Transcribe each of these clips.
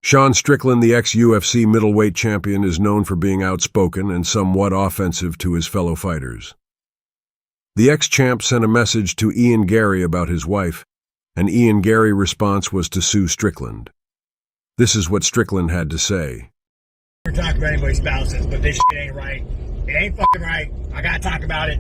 Sean Strickland, the ex-UFC middleweight champion, is known for being outspoken and somewhat offensive to his fellow fighters. The ex-champ sent a message to Ian Garry about his wife, and Ian Garry's response was to sue Strickland. This is what Strickland had to say. We're talking about anybody's spouses, but this shit ain't right. It ain't fucking right. I gotta talk about it.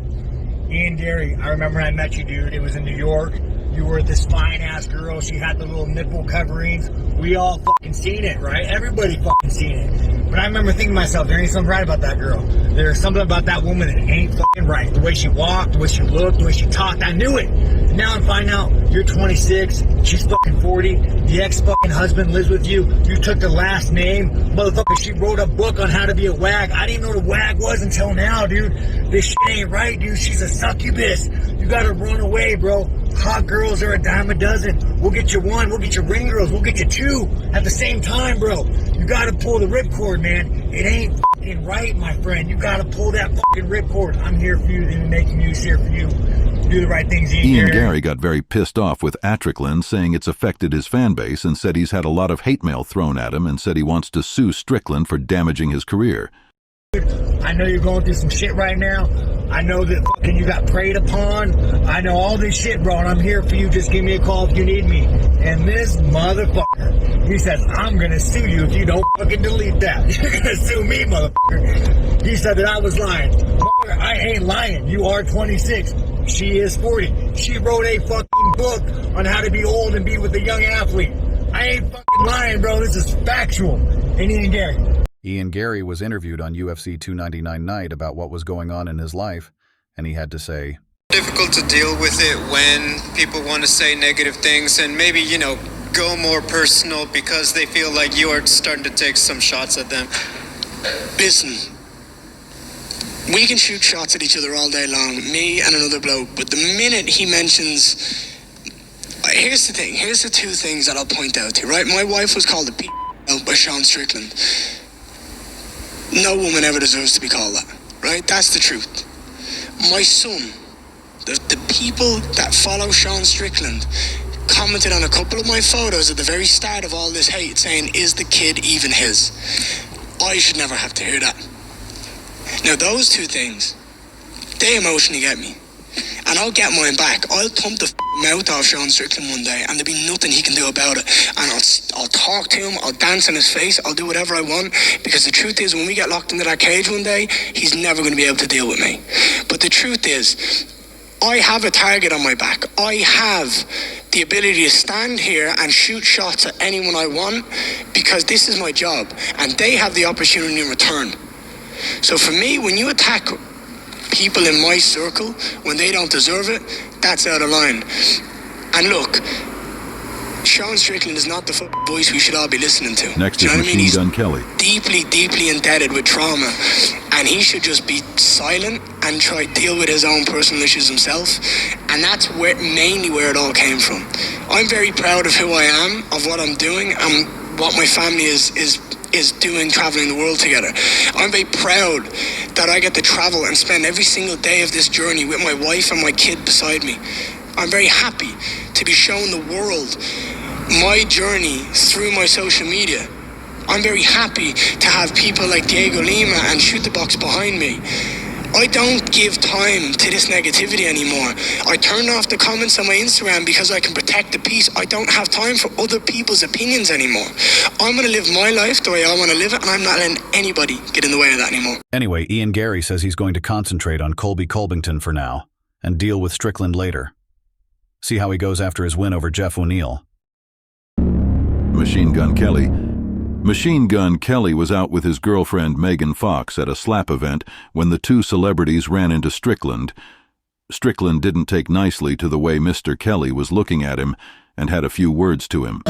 Ian Garry, I remember when I met you, dude. It was in New York. You were this fine-ass girl. She had the little nipple coverings. We all fucking seen it, right? Everybody fucking seen it. But I remember thinking to myself, there ain't something right about that girl. There's something about that woman that ain't fucking right. The way she walked, the way she looked, the way she talked, I knew it. And now I'm finding out you're 26, she's fucking 40, the ex-fucking husband lives with you, you took the last name, motherfucker, she wrote a book on how to be a wag. I didn't even know what a wag was until now, dude. This shit ain't right, dude. She's a succubus. You gotta run away, bro. Hot girls are a dime a dozen. We'll get you one, we'll get you ring girls, we'll get you two at the same time, bro. You gotta pull the ripcord, man. It ain't fucking right, my friend. You gotta pull that fucking ripcord. I'm here for you, and making news here for you. Do the right things, Ian Garry got very pissed off with Strickland, saying it's affected his fan base, and said he's had a lot of hate mail thrown at him, and said he wants to sue Strickland for damaging his career. I know you're going through some shit right now. I know that fucking you got preyed upon. I know all this shit, bro, and I'm here for you. Just give me a call if you need me. And this motherfucker, he says, I'm gonna sue you if you don't fucking delete that. You're gonna sue me, motherfucker. He said that I was lying. Motherfucker, I ain't lying. You are 26. She is 40. She wrote a fucking book on how to be old and be with a young athlete. I ain't fucking lying, bro. This is factual. And Ian Garry. Ian Garry was interviewed on UFC 299 Night about what was going on in his life, and he had to say, difficult to deal with it when people want to say negative things and maybe, go more personal because they feel like you are starting to take some shots at them. Listen, we can shoot shots at each other all day long, me and another bloke, but the minute he mentions... Here's the thing, here's the two things that I'll point out to you, right? My wife was called a p*** by Sean Strickland. No woman ever deserves to be called that, right? That's the truth. My son, the people that follow Sean Strickland commented on a couple of my photos at the very start of all this hate, saying, is the kid even his? I should never have to hear that. Now those two things, they emotionally get me. And I'll get mine back. I'll pump the mouth off Sean Strickland one day, and there'll be nothing he can do about it. And I'll talk to him, I'll dance in his face, I'll do whatever I want, because the truth is, when we get locked into that cage one day, he's never going to be able to deal with me. But the truth is, I have a target on my back. I have the ability to stand here and shoot shots at anyone I want, because this is my job, and they have the opportunity in return. So for me, when you attack people in my circle when they don't deserve it, that's out of line. And look, Sean Strickland is not the voice we should all be listening to. Next is Machine Gun Kelley. Deeply, deeply indebted with trauma, and he should just be silent and try to deal with his own personal issues himself. And that's mainly where it all came from. I'm very proud of who I am, of what I'm doing, and what my family is doing, traveling the world together. I'm very proud that I get to travel and spend every single day of this journey with my wife and my kid beside me. I'm very happy to be showing the world my journey through my social media. I'm very happy to have people like Diego Lima and Shoot the Box behind me. I don't give time to this negativity anymore. I turned off the comments on my Instagram because I can protect the peace. I don't have time for other people's opinions anymore. I'm going to live my life the way I want to live it, and I'm not letting anybody get in the way of that anymore. Anyway, Ian Garry says he's going to concentrate on Colby Colbington for now and deal with Strickland later. See how he goes after his win over Jeff O'Neill. Machine Gun Kelley. Machine Gun Kelley was out with his girlfriend Megan Fox at a slap event when the two celebrities ran into Strickland. Strickland didn't take nicely to the way Mr. Kelley was looking at him and had a few words to him.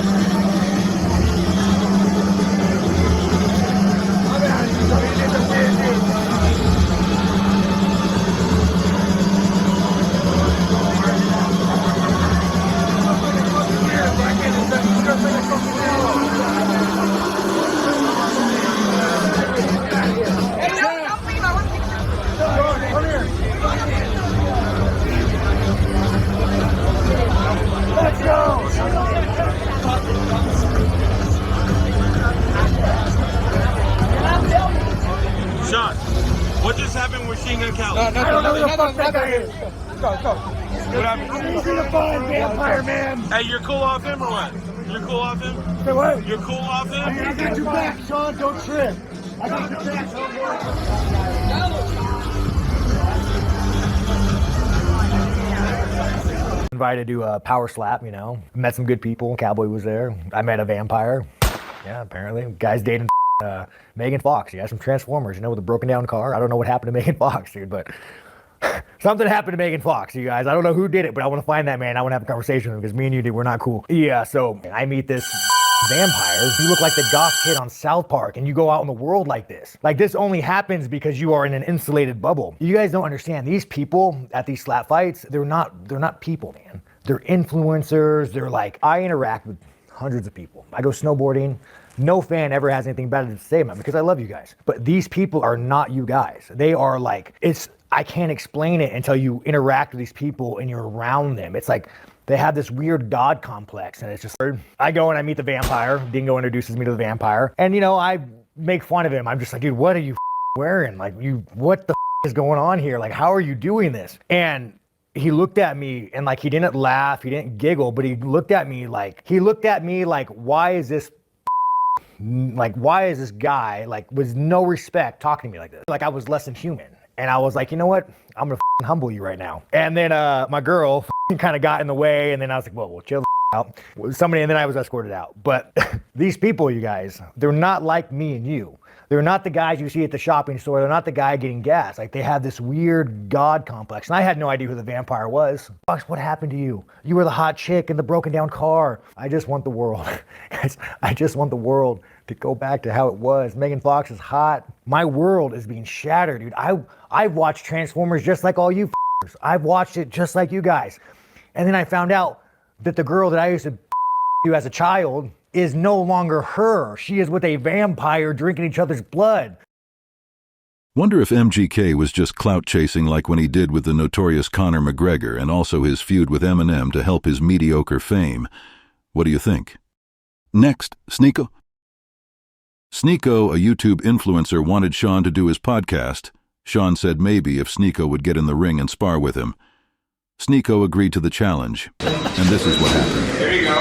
Let's go! I don't know who the fuck that guy is. Let's go. What happened? I'm easy to find, vampire man. Hey, you're cool off him or what? You're cool off him? Say what? You're cool off him? I got your back, Sean. Don't trip. I got your back, Invited to a power slap, you know. Met some good people. Cowboy was there. I met a vampire. Yeah, apparently. Guy's dating Megan Fox. He has some Transformers, you know, with a broken down car. I don't know what happened to Megan Fox, dude, but something happened to Megan Fox, you guys. I don't know who did it, but I want to find that man. I want to have a conversation with him because me and you, dude, we're not cool. Yeah, so I meet this vampire. You look like the goth kid on South Park and you go out in the world like this. Like this only happens because you are in an insulated bubble. You guys don't understand. These people at these slap fights, they're not people, man. They're influencers. They're like, I interact with hundreds of people. I go snowboarding. No fan ever has anything bad to say about me because I love you guys. But these people are not you guys. They are like, I can't explain it until you interact with these people and you're around them. It's like they have this weird God complex and it's just, I go and I meet the vampire. Dingo introduces me to the vampire. And you know, I make fun of him. I'm just like, dude, what are you wearing? Like what the is going on here? Like, how are you doing this? And he looked at me and like, he didn't laugh, he didn't giggle, but he looked at me like, why is this guy, like, with no respect talking to me like this? Like I was less than human. And I was like, you know what? I'm gonna humble you right now. And then my girl kind of got in the way, and then I was like, well, we'll chill the out. And then I was escorted out. But these people, you guys, they're not like me and you. They're not the guys you see at the shopping store. They're not the guy getting gas. Like they have this weird God complex. And I had no idea who the vampire was. Fox, what happened to you? You were the hot chick in the broken down car. I just want the world. Guys, I just want the world to go back to how it was. Megan Fox is hot. My world is being shattered, dude. I've watched Transformers just like all you f***ers. I've watched it just like you guys. And then I found out that the girl that I used to do as a child is no longer her. She is with a vampire drinking each other's blood. Wonder if MGK was just clout chasing like when he did with the notorious Conor McGregor and also his feud with Eminem to help his mediocre fame. What do you think? Next, Sneako. Sneako, a YouTube influencer, wanted Sean to do his podcast. Sean said maybe if Sneako would get in the ring and spar with him. Sneako agreed to the challenge, and this is what happened. There you go.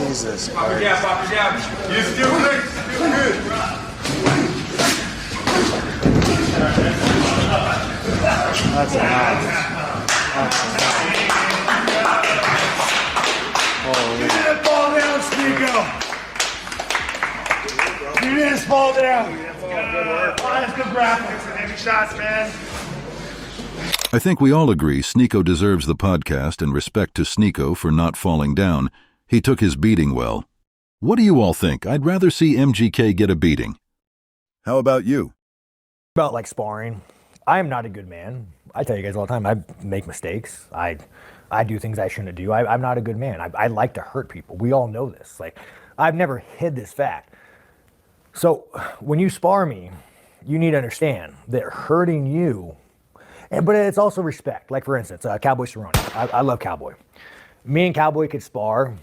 Jesus. Pop your jab. You still good. That's nice. You didn't fall down, Sneako. You didn't fall down. Oh, that's good graphics and heavy shots, man. I think we all agree Sneako deserves the podcast and respect to Sneako for not falling down. He took his beating well. What do you all think? I'd rather see MGK get a beating. How about you? About like sparring. I am not a good man. I tell you guys all the time, I make mistakes. I do things I shouldn't do. I'm not a good man. I like to hurt people. We all know this. Like, I've never hid this fact. So when you spar me, you need to understand that hurting you, but it's also respect. Like for instance, Cowboy Cerrone. I love Cowboy. Me and Cowboy could spar,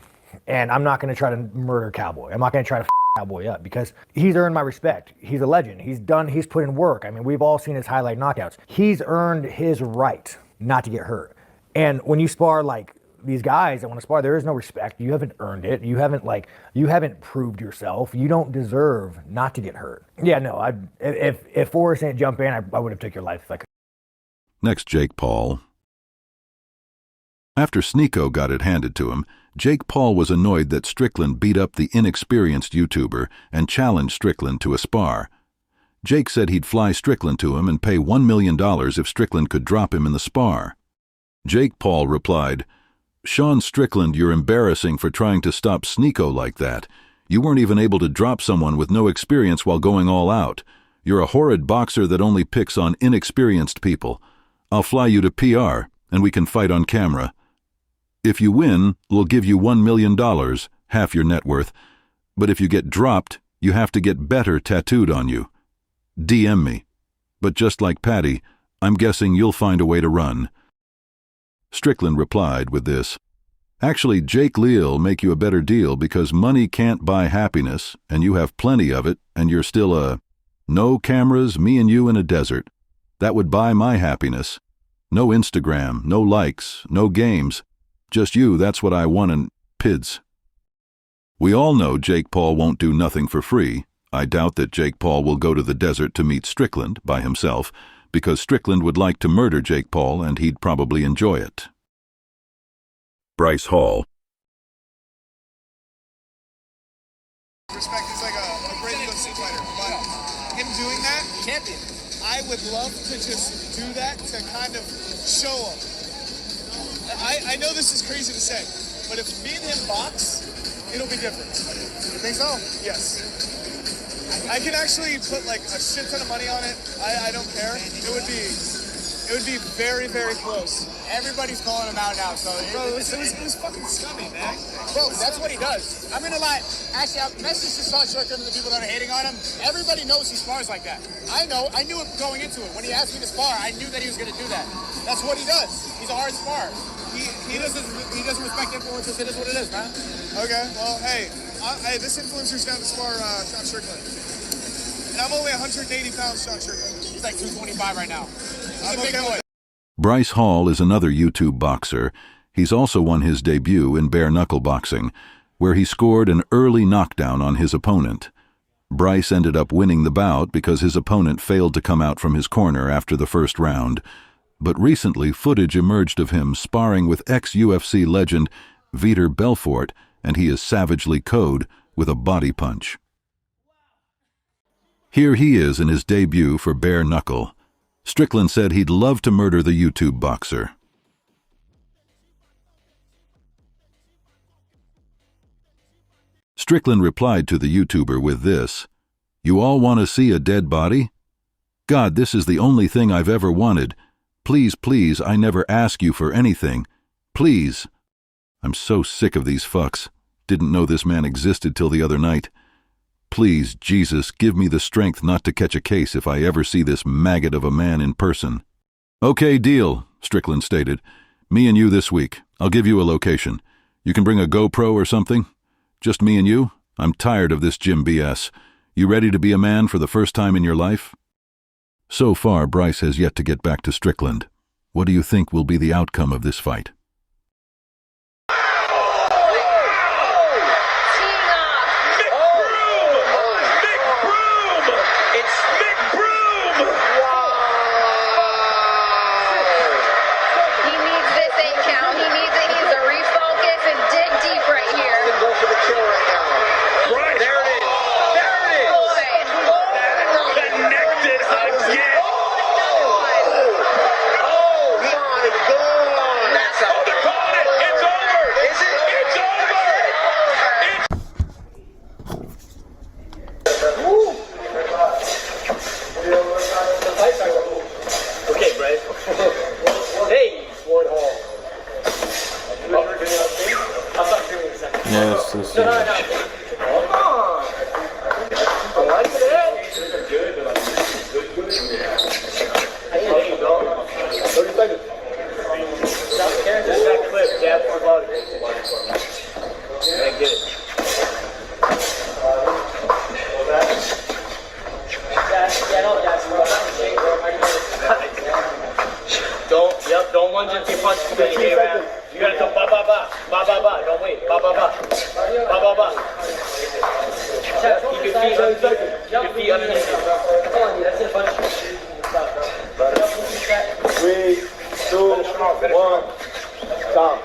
and I'm not going to try to murder Cowboy. I'm not going to try to Cowboy up because he's earned my respect. He's a legend. He's put in work. I mean, we've all seen his highlight knockouts. He's earned his right not to get hurt. And when you spar like these guys that want to spar, there is no respect. You haven't earned it. You haven't proved yourself. You don't deserve not to get hurt. Yeah, no, if Forrest didn't jump in, I would have took your life if I could. Next, Jake Paul. After Sneako got it handed to him, Jake Paul was annoyed that Strickland beat up the inexperienced YouTuber and challenged Strickland to a spar. Jake said he'd fly Strickland to him and pay $1 million if Strickland could drop him in the spar. Jake Paul replied, "Sean Strickland, you're embarrassing for trying to stop Sneako like that. You weren't even able to drop someone with no experience while going all out. You're a horrid boxer that only picks on inexperienced people. I'll fly you to PR, and we can fight on camera. If you win, we'll give you $1 million, half your net worth. But if you get dropped, you have to get better tattooed on you. DM me. But just like Patty, I'm guessing you'll find a way to run." Strickland replied with this. Actually, Jake Lee'll make you a better deal because money can't buy happiness, and you have plenty of it, and you're still no cameras, me and you in a desert. That would buy my happiness. No Instagram, no likes, no games. Just you, that's what I want, and PIDs. We all know Jake Paul won't do nothing for free. I doubt that Jake Paul will go to the desert to meet Strickland by himself, because Strickland would like to murder Jake Paul and he'd probably enjoy it. Bryce Hall. Respect is like a great UFC fighter, but him doing that, champion. I would love to just do that to kind of show him. I know this is crazy to say, but if me and him box, it'll be different. You think so? Yes. I can actually put like a shit ton of money on it. I don't care. It would be very, very close. Everybody's calling him out now, so bro, it was fucking scummy, man. Bro, that's what he does. I'm gonna lie. Actually, I'll message to Sean Strickland and the people that are hating on him. Everybody knows he spars like that. I know. I knew it going into it. When he asked me to spar, I knew that he was gonna do that. That's what he does. He's a hard spar. He doesn't respect influencers. It is what it is, man. Okay. Well, hey, this influencer's down to spar Sean Strickland. And I'm only 180 pounds, Sean Strickland. He's like 225 right now. I'm okay with it. Bryce Hall is another YouTube boxer. He's also won his debut in bare-knuckle boxing, where he scored an early knockdown on his opponent. Bryce ended up winning the bout because his opponent failed to come out from his corner after the first round. But recently, footage emerged of him sparring with ex-UFC legend Vitor Belfort, and he is savagely KO'd with a body punch. Here he is in his debut for bare knuckle. Strickland said he'd love to murder the YouTube boxer. Strickland replied to the YouTuber with this, "You all want to see a dead body? God, this is the only thing I've ever wanted. Please, please, I never ask you for anything. Please." I'm so sick of these fucks. Didn't know this man existed till the other night. Please, Jesus, give me the strength not to catch a case if I ever see this maggot of a man in person. Okay, deal, Strickland stated. Me and you this week. I'll give you a location. You can bring a GoPro or something? Just me and you? I'm tired of this gym BS. You ready to be a man for the first time in your life? So far, Bryce has yet to get back to Strickland. What do you think will be the outcome of this fight? Don't lunge into your punch too many, man. You gotta go ba ba ba, ba ba ba. Don't wait, ba ba ba, ba ba ba. Keep your feet underneath. Keep your feet underneath. Come on, that's it, punch. 3, 2, 1, stop.